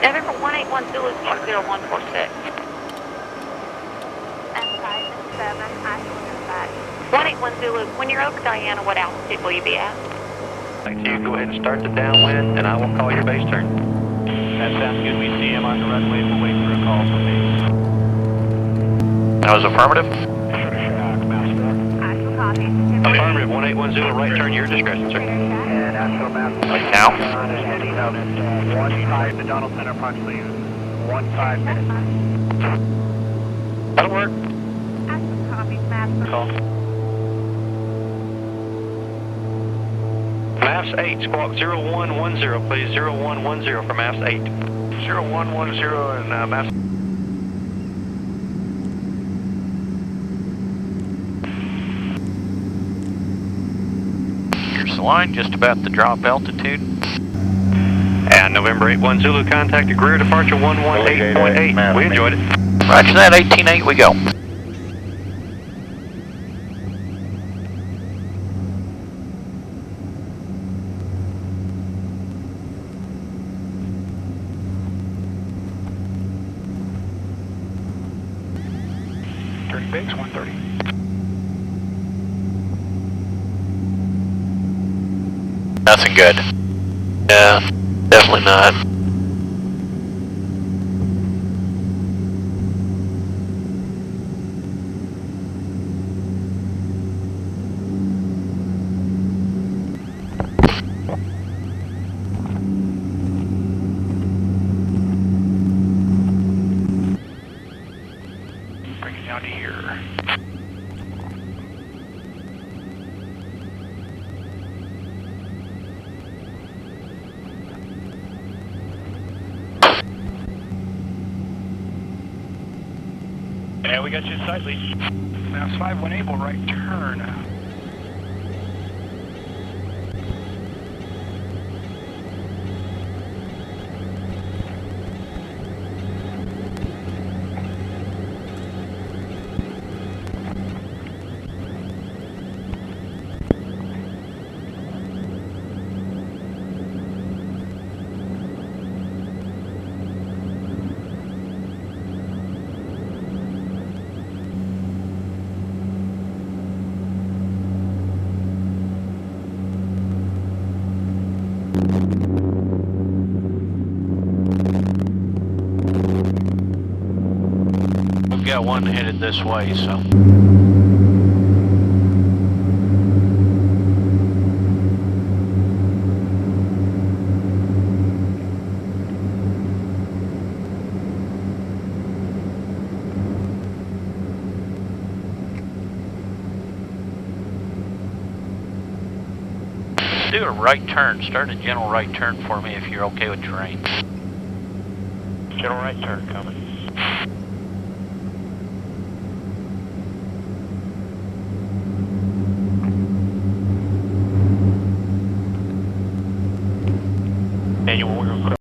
November 181 Zulu 0146. And 5 and 7, I will back. 181 Zulu, when you're over Diana, what altitude will you be at? Thank you. Go ahead and start the downwind, and I will call your base turn. That sounds good. We see him on the runway. We'll wait for a call from base. That was affirmative. I will copy. Affirmative, 181 Zulu, right turn, your discretion, sir. And Astro Maps. Right now. Heading up at 15 to Donald Center, approximately 15 minutes. That'll work. I will copy. Master. Call. MAFFS 8, squawk 0110, please. 0110 for MAFFS 8. 0110 and MAFFS. Here's the line, just about the drop altitude. And November 81 Zulu, contacted rear departure 118.8. We enjoyed it. Roger that, 18.8 we go. Base 130. Nothing good. Yeah, definitely not. Bring it down to here. Yeah, we got you in sight, Lee. MAFFS 5, when able, right turn. We've got one headed this way, so. Do a right turn. Start a gentle right turn for me if you're okay with terrain. General right turn coming.